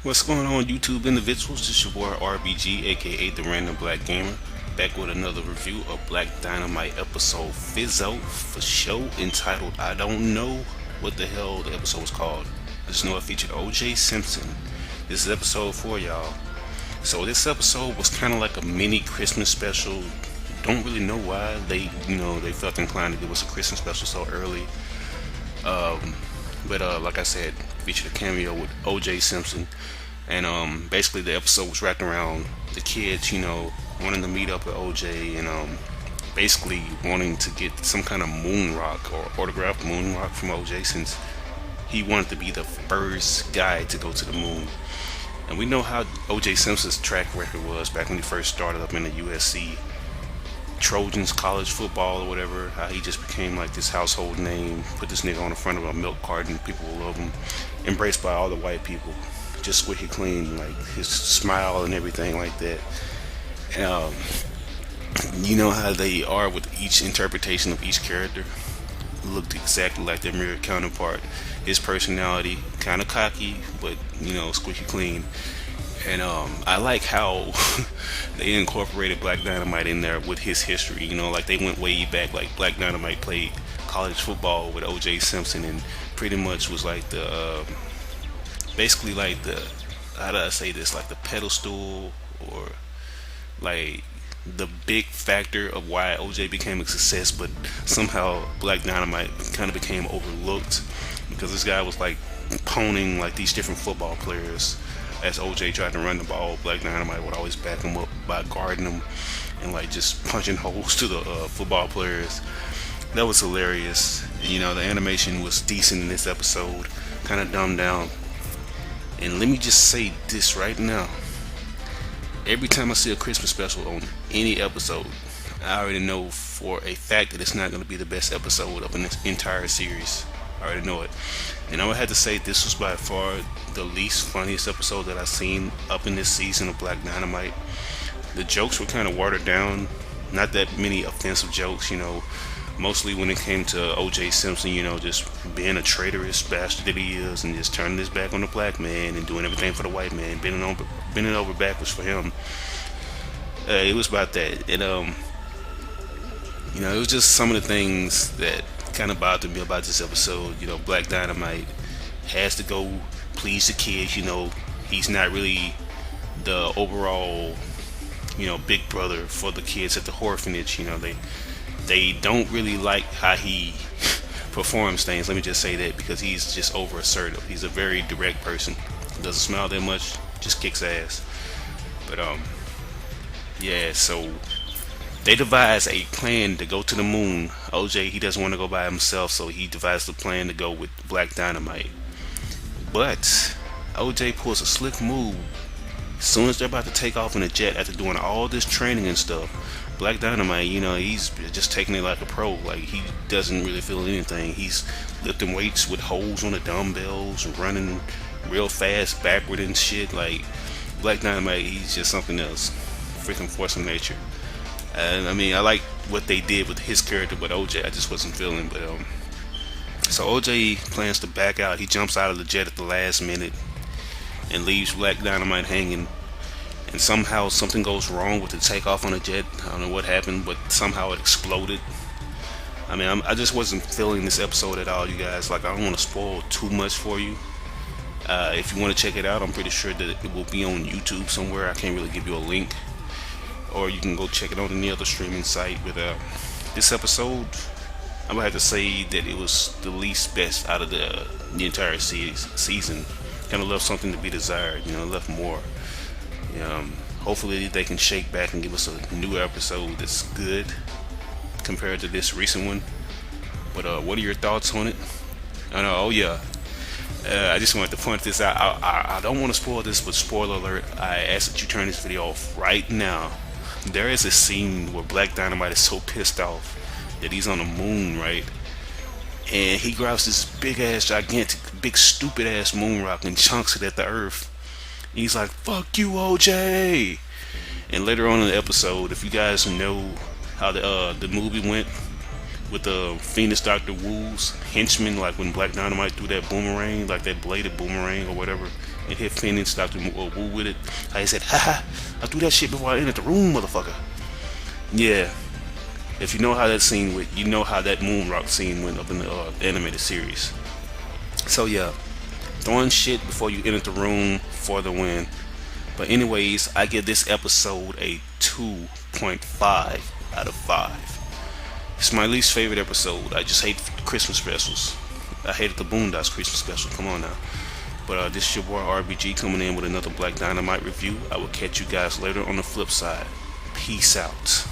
What's going on, YouTube individuals? This is your boy RBG, aka the Random Black Gamer, back with another review of Black Dynamite episode Fizzo for show, entitled I don't know what the hell the episode was called. I just know it featured OJ Simpson. This is episode 4, y'all. So this episode was kind of like a mini Christmas special. Don't really know why they felt inclined to give us a Christmas special so early. But like I said, featured a cameo with OJ Simpson. And basically the episode was wrapped around the kids, wanting to meet up with OJ and basically wanting to get some kind of moon rock or autographed moon rock from OJ, since he wanted to be the first guy to go to the moon. And we know how OJ Simpson's track record was back when he first started up in the USC Trojans college football or whatever. How he just became like this household name. Put this nigga on the front of a milk carton, people will love him. Embraced by all the white people. Just squeaky clean, like his smile and everything like that. Um, you know how they are with each interpretation of each character. Looked exactly like their mirror counterpart. His personality, kind of cocky, but squeaky clean. And I like how they incorporated Black Dynamite in there with his history. Like they went way back. Like Black Dynamite played college football with O.J. Simpson, and pretty much was like the basically like the, how do I say this, like the pedestal, or like the big factor of why OJ became a success. But somehow Black Dynamite kind of became overlooked because this guy was like poning like these different football players. As OJ tried to run the ball, Black Dynamite would always back him up by guarding him and like just punching holes to the football players. That was hilarious. The animation was decent in this episode, kind of dumbed down. And let me just say this right now. Every time I see a Christmas special on any episode, I already know for a fact that it's not going to be the best episode of an entire series. I already know it. And I would have to say this was by far the least funniest episode that I've seen up in this season of Black Dynamite. The jokes were kind of watered down. Not that many offensive jokes, mostly when it came to OJ Simpson, just being a traitorous bastard that he is, and just turning his back on the black man and doing everything for the white man, bending over backwards for him. It was about that. And it was just some of the things that kind of bothered me about this episode. Black Dynamite has to go please the kids. He's not really the overall, big brother for the kids at the whorephanage. They don't really like how he performs things. Let me just say that, because he's just over assertive. He's a very direct person. Doesn't smile that much, just kicks ass. But yeah. So they devise a plan to go to the moon. OJ, he doesn't want to go by himself, so he devised a plan to go with Black Dynamite. But OJ pulls a slick move. As soon as they're about to take off in a jet after doing all this training and stuff, Black Dynamite, he's just taking it like a pro. Like, he doesn't really feel anything. He's lifting weights with holes on the dumbbells, running real fast backward and shit. Like, Black Dynamite, he's just something else. Freaking force of nature. And I like what they did with his character, but OJ, I just wasn't feeling. But so OJ plans to back out. He jumps out of the jet at the last minute and leaves Black Dynamite hanging. And somehow something goes wrong with the takeoff on the jet. I don't know what happened, but somehow it exploded. I just wasn't feeling this episode at all, you guys. Like, I don't want to spoil too much for you. If you want to check it out, I'm pretty sure that it will be on YouTube somewhere. I can't really give you a link, or you can go check it on any other streaming site. But this episode, I'm gonna have to say that it was the least best out of the entire season. Kind of left something to be desired. Left more. Hopefully they can shake back and give us a new episode that's good compared to this recent one. But what are your thoughts on it? Oh yeah. I just wanted to point this out. I don't want to spoil this, but spoiler alert, I ask that you turn this video off right now. There is a scene where Black Dynamite is so pissed off that he's on the moon, right? And he grabs this big ass, gigantic, big stupid ass moon rock and chunks it at the earth. He's like, "Fuck you, OJ!" And later on in the episode, if you guys know how the movie went with the Phoenix Dr. Wu's henchman, like when Black Dynamite threw that boomerang, like that bladed boomerang or whatever, and hit Phoenix, Dr. Wu with it. Like he said, haha, I threw that shit before I entered the room, motherfucker. Yeah. If you know how that scene went, you know how that moonrock scene went up in the animated series. So yeah, throwing shit before you enter the room for the win. But anyways, I give this episode a 2.5 out of 5. It's my least favorite episode. I just hate Christmas specials. I hated the Boondocks Christmas special. Come on now. But this is your boy RBG coming in with another Black Dynamite review. I will catch you guys later on the flip side. Peace out.